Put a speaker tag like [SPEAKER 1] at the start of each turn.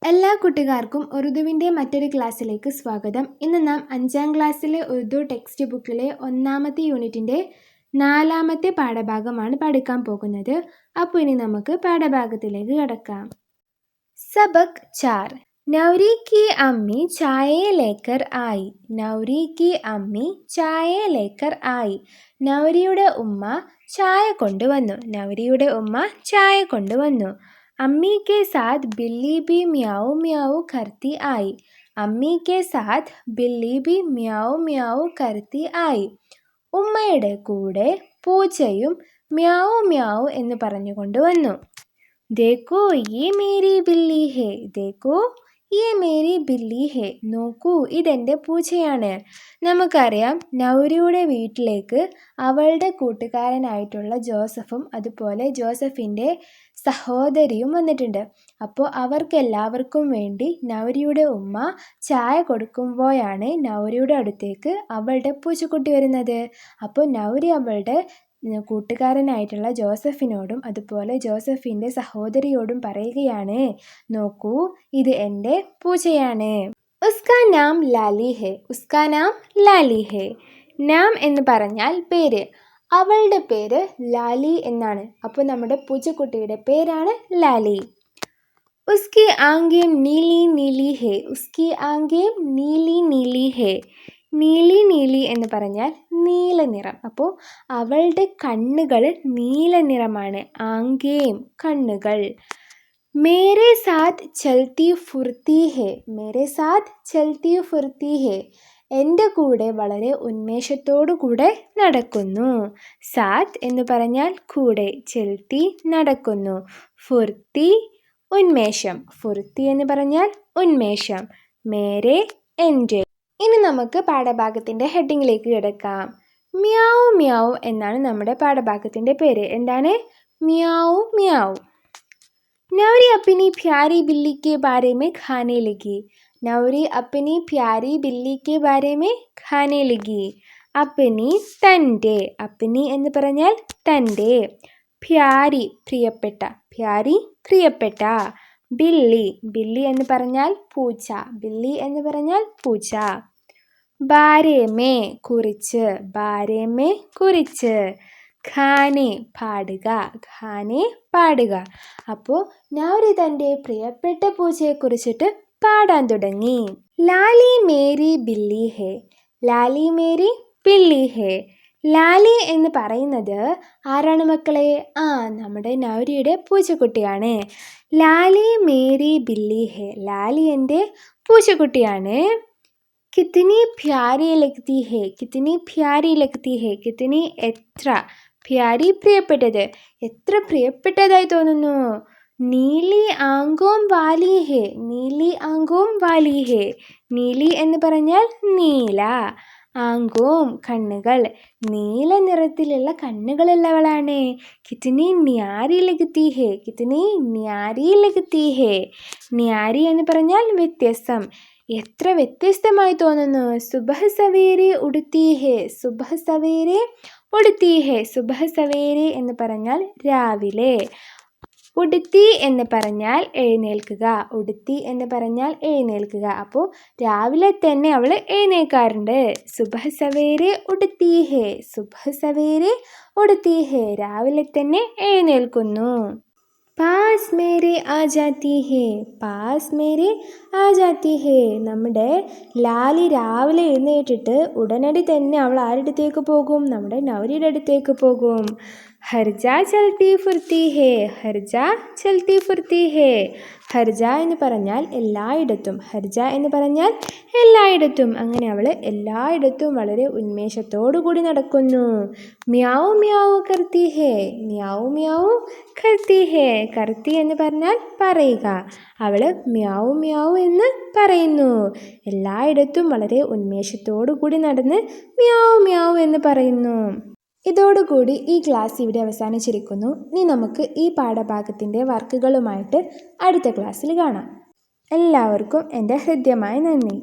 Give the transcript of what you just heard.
[SPEAKER 1] എല്ലാ കുട്ടികാർക്കും ഉറുദുവിൻ്റെ മറ്റൊരു ക്ലാസ്സിലേക്ക് സ്വാഗതം. ഇന്ന് നാം 5ാം ക്ലാസ്സിലെ ഉറുദു ടെക്സ്റ്റ് ബുക്കിലെ 1ാമത്തെ യൂണിറ്റിൻ്റെ 4ാമത്തെ പാഠഭാഗമാണ് പഠിക്കാൻ പോകുന്നത്. അപ്പോൾ ഇനി നമുക്ക് പാഠഭാഗത്തിലേക്ക് കടക്കാം. സബക് 4. നൗരി की अम्मी चाय लेकर आई. നൗരി की अम्मी चाय लेकर आई. നൗരിയുടെ ഉമ്മ ചായ കൊണ്ടുവന്നു. നൗരിയുടെ ഉമ്മ ചായ കൊണ്ടുവന്നു. अम्मी के साथ बिल्ली भी म्याऊ म्याऊ करती आई. अम्मी के साथ बिल्ली भी म्याऊ म्याऊ करती आई. ഉമ്മയുടെ കൂടെ പൂച്ചയും മ്യാവു മ്യാവു എന്ന് പറഞ്ഞുകൊണ്ട് വന്നു. ദേക്കോ യേ മേരി ബില്ലി ഹേ. ദേക്കോ യേ മേരി ബില്ലി ഹേ. നോക്കൂ, ഇതെൻ്റെ പൂച്ചയാണ്. നമുക്കറിയാം, നൗരിയുടെ വീട്ടിലേക്ക് അവളുടെ കൂട്ടുകാരനായിട്ടുള്ള ജോസഫും അതുപോലെ ജോസഫിൻ്റെ സഹോദരിയും വന്നിട്ടുണ്ട്. അപ്പോൾ അവർക്കെല്ലാവർക്കും വേണ്ടി നൗരിയുടെ ഉമ്മ ചായ കൊടുക്കുമ്പോഴാണ് നൗരിയുടെ അടുത്തേക്ക് അവളുടെ പൂച്ചക്കുട്ടി വരുന്നത്. അപ്പോൾ നൗരി അവളുടെ കൂട്ടുകാരനായിട്ടുള്ള ജോസഫിനോടും അതുപോലെ ജോസഫിൻ്റെ സഹോദരിയോടും പറയുകയാണ്, നോക്കൂ, ഇത് എൻ്റെ പൂച്ചയാണ്. ഉസ്കാ നാം ലാലി ഹേ. ഉസ്കാ നാം ലാലി ഹേ. നാം എന്ന് പറഞ്ഞാൽ പേര്. അവളുടെ പേര് ലാലി എന്നാണ്. അപ്പോൾ നമ്മുടെ പൂച്ചക്കുട്ടിയുടെ പേരാണ് ലാലി. ഉസ്കി ആംഗേം നീലി നീലി ഹേ. ഉസ്കി ആംഗേം നീലി നീലി ഹേ. നീലി നീലി എന്ന് പറഞ്ഞാൽ നീല നിറം. അപ്പോൾ അവളുടെ കണ്ണുകൾ നീല നിറമാണ്. ആംഗേം കണ്ണുകൾ. മേരെ സാത്ത് ചൽത്തി ഫുർത്തി ഹേ. മേരെ സാത്ത് ചൽത്തി ഫുർത്തി ഹേ. എൻ്റെ കൂടെ വളരെ ഉന്മേഷത്തോടു കൂടെ നടക്കുന്നു. സാത്ത് എന്ന് പറഞ്ഞാൽ കൂടെ, ചൽത്തി നടക്കുന്നു, ഫുർത്തി ഉന്മേഷം. ഫുർത്തി എന്ന് പറഞ്ഞാൽ ഉന്മേഷം. മേരെ എൻ്റെ. ഇനി നമുക്ക് പാഠഭാഗത്തിൻ്റെ ഹെഡിങ്ങിലേക്ക് കിടക്കാം. മ്യാവു മ്യാവു എന്നാണ് നമ്മുടെ പാഠഭാഗത്തിൻ്റെ പേര്. എന്താണ്? മ്യാവു മ്യാവു. നൗരി അപ്പിനി പ്യാരി ബില്ലി കെ ബാരെ മേ ഖാനെ ലഗി. നൗരി അപ്പിനി പ്യാരി ബില്ലി കെ ബാരെ മേ ഖാനെ ലഗി. അപ്പിനി തൻ്റെ. അപ്പിനി എന്ന് പറഞ്ഞാൽ തൻ്റെ. പ്യാരി പ്രിയപ്പെട്ട. പ്യാരി പ്രിയപ്പെട്ട. ബില്ലി. ബില്ലി എന്ന് പറഞ്ഞാൽ പൂച്ച. ബില്ലി എന്ന് പറഞ്ഞാൽ പൂച്ച. ബാരേമേ കുറിച്ച്. ബാരേമേ കുറിച്ച്. ഖാനെ പാടുക. ഖാനെ പാടുക. അപ്പോൾ നൗരി തൻ്റെ പ്രിയപ്പെട്ട പൂച്ചയെക്കുറിച്ചിട്ട് പാടാൻ തുടങ്ങി. ലാലി മേരി ബില്ലി ഹേ. ലാലി മേരി ബില്ലി ഹേ. ലാലി എന്ന് പറയുന്നത് ആരാണ് മക്കളെ? നമ്മുടെ നൗരിയുടെ പൂച്ചക്കുട്ടിയാണ്. ലാലി മേരി ബില്ലി ഹേ. ലാലി എൻ്റെ പൂച്ചക്കുട്ടിയാണ്. കിത്തനി പ്യാരി ലഗ്തി ഹേ. കിത്തനി പ്യാരി ലഗ്തി ഹേ. കിത്തനി എത്ര. പ്യാരി പ്രിയപ്പെട്ടത്. എത്ര പ്രിയപ്പെട്ടതായി തോന്നുന്നു. നീലി ആങ്കോം വാലി ഹേ. നീലി ആങ്കോം വാലി ഹേ. നീലി എന്ന് പറഞ്ഞാൽ നീല. ആങ്കോം കണ്ണുകൾ. നീല നിറത്തിലുള്ള കണ്ണുകളുള്ളവളാണ്. കിത്തനി ന്യാരി ലഗ്തി ഹേ. കിത്തനി ന്യാരി ലഗ്തി ഹേ. ന്യാരി എന്ന് പറഞ്ഞാൽ വ്യത്യസ്തം. എത്ര വ്യത്യസ്തമായി തോന്നുന്നു. സുബഹ് സവേരെ ഉടുത്തി ഹേ. സുബഹ് സവേരെ ഉടുത്തി ഹേ. സുബഹ് സവേരെ എന്ന് പറഞ്ഞാൽ രാവിലെ. ഉടുത്തി എന്ന് പറഞ്ഞാൽ എഴുന്നേൽക്കുക. ഉടുത്തി എന്ന് പറഞ്ഞാൽ എഴുന്നേൽക്കുക. അപ്പോൾ രാവിലെ തന്നെ അവൾ എഴുന്നേൽക്കാറുണ്ട്. സുബഹ് സവേരെ ഉടുത്തി ഹേ. സുബഹ് സവേരെ ഉടുത്തി ഹേ. രാവിലെ തന്നെ എഴുന്നേൽക്കുന്നു. പാസ് മേരെ ആ ജാത്തി ഹേ. പാസ് മേരെ ആ ജാത്തി ഹേ. നമ്മുടെ ലാലി രാവിലെ എഴുന്നേറ്റിട്ട് ഉടനടി തന്നെ അവൾ ആരുടെ അടുത്തേക്ക് പോകും? നമ്മുടെ നൗരിയുടെ അടുത്തേക്ക് പോകും. ഹർജ ചൽത്തി ഫുർത്തി ഹേ. ഹർജ ചൽത്തി ഫുർത്തി ഹേ. ഹർജ എന്ന് പറഞ്ഞാൽ എല്ലായിടത്തും. ഹർജ എന്ന് പറഞ്ഞാൽ എല്ലായിടത്തും. അങ്ങനെ അവൾ എല്ലായിടത്തും വളരെ ഉന്മേഷത്തോടു കൂടി നടക്കുന്നു. മ്യാവു മ്യാവു കർത്തി ഹേ. മ്യാവു മ്യാവു കർത്തി ഹേ. കർത്തി എന്ന് പറഞ്ഞാൽ പറയുക. അവൾ മ്യാവു മ്യാവു എന്ന് പറയുന്നു. എല്ലായിടത്തും വളരെ ഉന്മേഷത്തോടു കൂടി നടന്ന് മ്യാവു മ്യാവു എന്ന് പറയുന്നു. ഇതോടുകൂടി ഈ ക്ലാസ് ഇവിടെ അവസാനിച്ചിരിക്കുന്നു. ഇനി നമുക്ക് ഈ പാഠഭാഗത്തിൻ്റെ വർക്കുകളുമായിട്ട് അടുത്ത ക്ലാസ്സിൽ കാണാം. എല്ലാവർക്കും എൻ്റെ ഹൃദ്യമായ നന്ദി.